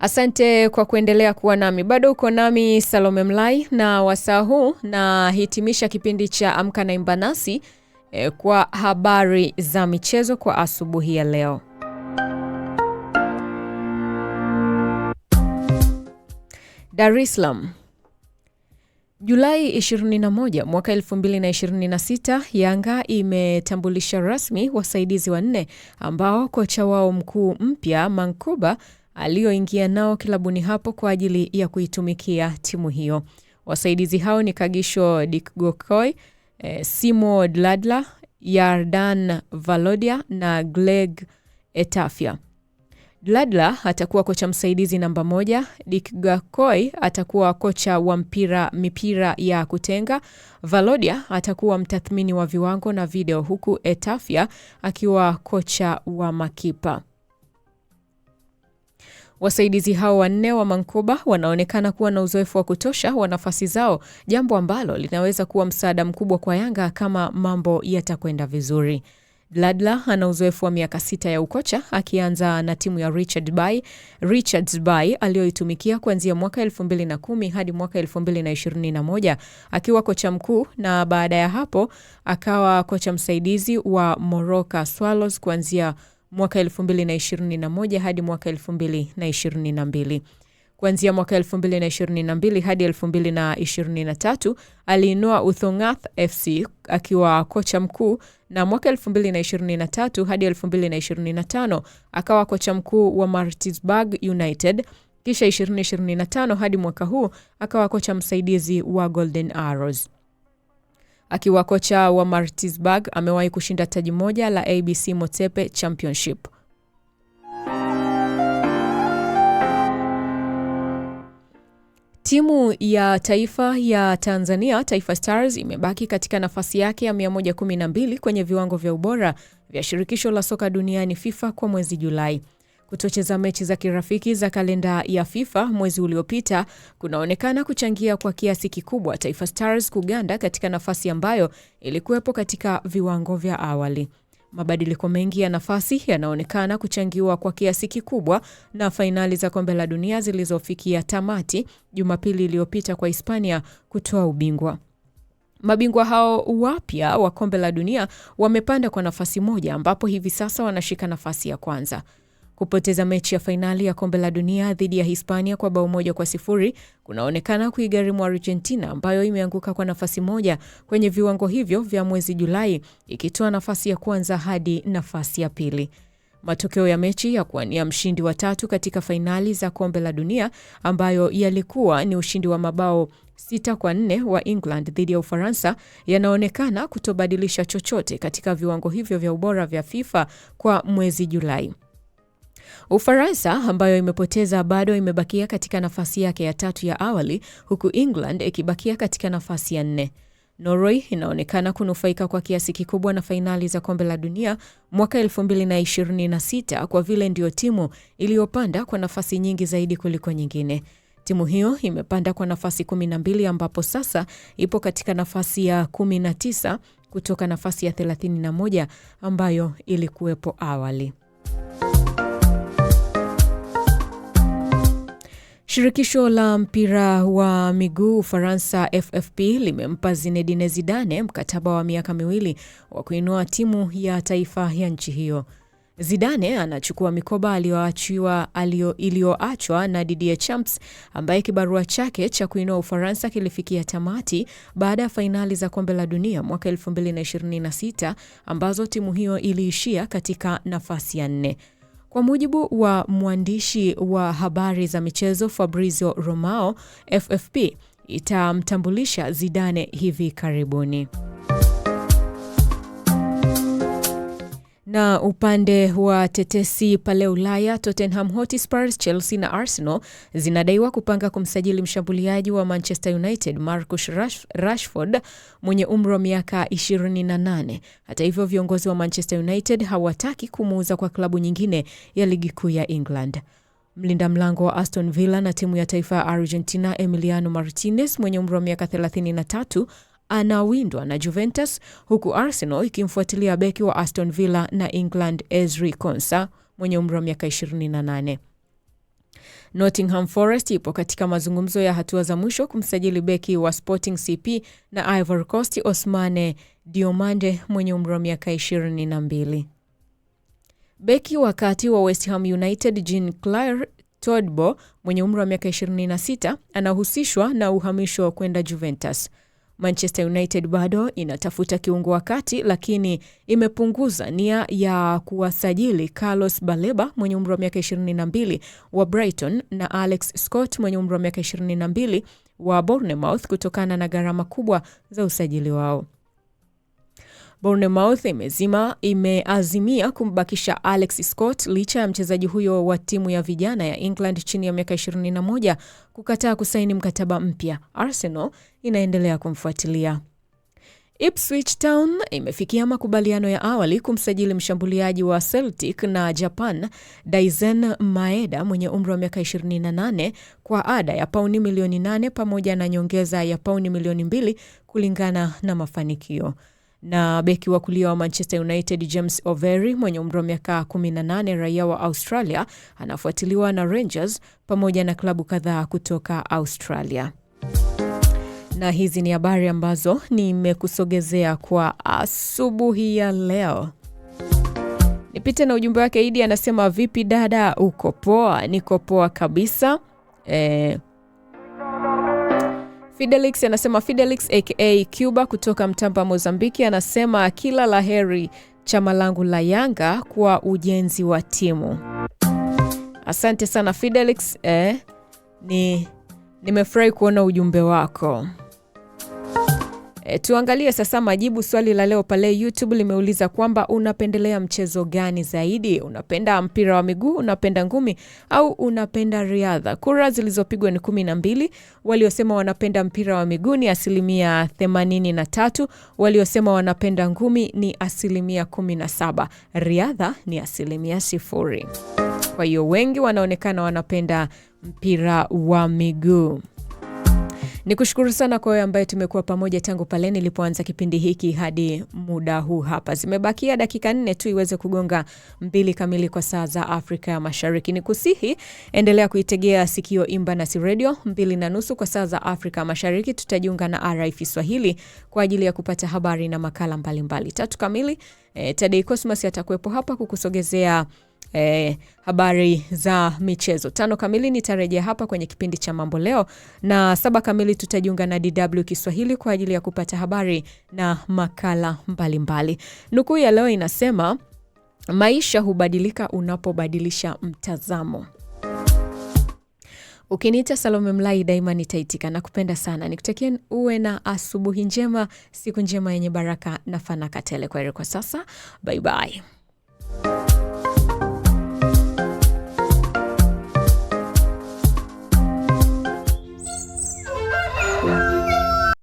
Asante kwa kuendelea kuwa nami. Bado uko nami Salome Mlai, na wasaa huu na hitimisha kipindi cha Amka na Imba Nasi kwa habari za michezo kwa asubuhi ya leo. Dar es Salaam. Julai 21 mwaka 2026, Yanga imetambulisha rasmi wasaidizi wanne ambao kocha wao mkuu mpya Mankoba alioingia nao kilabuni hapo kwa ajili ya kuitumikia timu hiyo. Wasaidizi hao ni Kagisho Dikgokoi, Simo Dladla, Yardan Valodia na Gleg Etafia. Dladla atakuwa kocha msaidizi namba 1, Dikgokoi atakuwa kocha wa mipira ya kutenga, Valodia atakuwa mtathmini wa viwango na video, huku Etafia akiwa kocha wa makipa. Wasaidizi hao wanne wa Mankoba wanaonekana kuwa na uzoefu wa kutosha wa nafasi zao, jambo ambalo linaweza kuwa msaada mkubwa kwa Yanga kama mambo yatakwenda vizuri. Dladla ana uzoefu wa miaka 6 ya ukocha, akianza na timu ya Richards Bay aliyoitumikia kuanzia mwaka 2010 hadi mwaka 2021 akiwa kocha mkuu, na baada ya hapo akawa kocha msaidizi wa Moroka Swallows kuanzia mwaka 2021 hadi mwaka 2022. Kuanzia mwaka 2022 hadi 2023 aliinua Uthongath FC akiwa kocha mkuu, na mwaka 2023 hadi 2025 akawa kocha mkuu wa Maritzburg United. Kisha 2025 hadi mwaka huu akawa kocha msaidizi wa Golden Arrows. Akiwa kocha wa Maritzburg amewahi kushinda taji moja la ABC Motsepe Championship. Timu ya taifa ya Tanzania, Taifa Stars, imebaki katika nafasi yake ya 112 kwenye viwango vya ubora vya shirikisho la soka duniani FIFA kwa mwezi Julai. Kutocheza mechi za kirafiki za kalenda ya FIFA mwezi uliopita kunaonekana kuchangia kwa kiasi kikubwa Taifa Stars kuganda katika nafasi ambayo ilikuwepo katika viwango vya awali. Mabadiliko mengi ya nafasi yanaonekana kuchangiwa kwa kiasi kikubwa na fainali za kombe la dunia zilizofikia tamati Jumapili iliyopita kwa Hispania kutoa ubingwa. Mabingwa hao wapya wa kombe la dunia wamepanda kwa nafasi moja, ambapo hivi sasa wanashika nafasi ya kwanza. Kupoteza mechi ya fainali ya kombe la dunia dhidi ya Hispania kwa bao 1-0 kunaonekana kuigharimu Argentina, ambayo imeanguka kwa nafasi moja kwenye viwango hivyo vya mwezi Julai, ikitoa nafasi ya kwanza hadi nafasi ya pili. Matokeo ya mechi ya kuwania mshindi wa 3 katika fainali za kombe la dunia, ambayo yalikuwa ni ushindi wa mabao 6-4 wa England dhidi ya Ufaransa, yanaonekana kutobadilisha chochote katika viwango hivyo vya ubora vya FIFA kwa mwezi Julai. Ufaransa, ambayo imepoteza, bado imebakia katika nafasi yake ya 3 ya awali, huku England ikibakia katika nafasi ya 4. Norway inaonekana kunufaika kwa kiasi kikubwa na fainali za kombe la dunia mwaka 2026 kwa vile ndio timu iliyopanda kwa nafasi nyingi zaidi kuliko nyingine. Timu hiyo imepanda kwa nafasi 12, ambapo sasa ipo katika nafasi ya 19 kutoka nafasi ya 31 ambayo ilikuwepo awali. Shirikisho la mpira wa miguu Ufaransa FFP limempa Zinedine Zidane mkataba wa miaka 2 wa kuinua timu ya taifa ya nchi hiyo. Zidane anachukua mikoba iliyoachwa na Didier Champs, ambaye kibarua chake cha kuinua Ufaransa kilifikia tamati baada ya fainali za kombe la dunia mwaka 2026 ambazo timu hiyo iliishia katika nafasi ya 4. Kwa mujibu wa mwandishi wa habari za michezo Fabrizio Romao, FFP itamtambulisha Zidane hivi karibuni. Na upande wa tetesi pale Ulaya, Tottenham Hotspur, Chelsea na Arsenal zinadaiwa kupanga kumsajili mshambuliaji wa Manchester United Marcus Rashford mwenye umri wa miaka 28. Hata hivyo, viongozi wa Manchester United hawataki kumuuza kwa klabu nyingine ya ligi kuu ya England. Mlinda mlango wa Aston Villa na timu ya taifa ya Argentina Emiliano Martinez mwenye umri wa miaka 33 anawindwa na Juventus, huku Arsenal ikimfuatilia beki wa Aston Villa na England Ezri Konsa mwenye umri wa miaka 28. Nottingham Forest ipo katika mazungumzo ya hatua za mwisho kumsajili beki wa Sporting CP na Ivory Coast Ousmane Diomande mwenye umri wa miaka 22. Beki wa kati wa West Ham United Jean-Claire Todibo mwenye umri wa miaka 26 anahusishwa na uhamisho kwenda Juventus. Manchester United bado inatafuta kiungo wa kati, lakini imepunguza nia ya kuwasajili Carlos Baleba mwenye umri wa miaka 22 wa Brighton na Alex Scott mwenye umri wa miaka 22 wa Bournemouth kutokana na gharama kubwa za usajili wao. Bournemouth imeazimia kumbakisha Alex Scott licha ya mchezaji huyo wa timu ya vijana ya England chini ya miaka 21 kukataa kusaini mkataba mpya. Arsenal inaendelea kumfuatilia. Ipswich Town imefikia makubaliano ya awali kumsajili mshambuliaji wa Celtic na Japan Daizen Maeda mwenye umri wa miaka 28 kwa ada ya pauni milioni 8 pamoja na nyongeza ya pauni milioni 2 kulingana na mafanikio. Na beki wa kulia wa Manchester United James Overy mwenye umri wa miaka 18 raia wa Australia anafuatiliwa na Rangers pamoja na klabu kadhaa kutoka Australia. Na hizi ni habari ambazo nimekusogezea kwa asubuhi ya leo. Nipite na ujumbe wake. Idi anasema vipi dada, uko poa? Niko poa kabisa. Fidelix anasema Fidelix aka Cuba kutoka Mtamba Mozambiki anasema kila laheri chama langu la Yanga kwa ujenzi wa timu. Asante sana Fidelix, nimefurahi kuona ujumbe wako. Tuangalie sasa majibu. Swali la leo pale YouTube limeuliza kwamba unapendelea mchezo gani zaidi? Unapenda mpira wa miguu, unapenda ngumi au unapenda riadha? Kura zilizopigwa ni 12. Waliosema wanapenda mpira wa miguu ni 83%. Waliosema wanapenda ngumi ni 17%. Riadha ni 0%. Kwa hiyo wengi wanaonekana wanapenda mpira wa miguu. Nikushukuru sana kwa wewe ambaye tumekuwa pamoja tangu pale nilipoanza kipindi hiki hadi muda huu hapa. Zimebakia dakika 4 tu iweze kugonga 2 kamili kwa saa za Afrika ya Mashariki. Nikusihi endelea kuitegea sikio Imba Nasi Radio 2:30 kwa saa za Afrika ya Mashariki. Tutajiunga na RFI Swahili kwa ajili ya kupata habari na makala mbalimbali. 3 kamili Tadei Cosmas atakuwepo hapa kukusogezea habari za michezo. 5 kamili nitarejea hapa kwenye kipindi cha Mambo Leo, na 7 kamili tutajiunga na DW Kiswahili kwa ajili ya kupata habari na makala mbalimbali. Nukuu ya leo inasema maisha hubadilika unapobadilisha mtazamo. Ukiniita Salome Mlai daima nitaitika. Nakupenda sana. Nikutakia uwe na asubuhi njema, siku njema yenye baraka na fanaka tele. Kwa sasa, bye bye.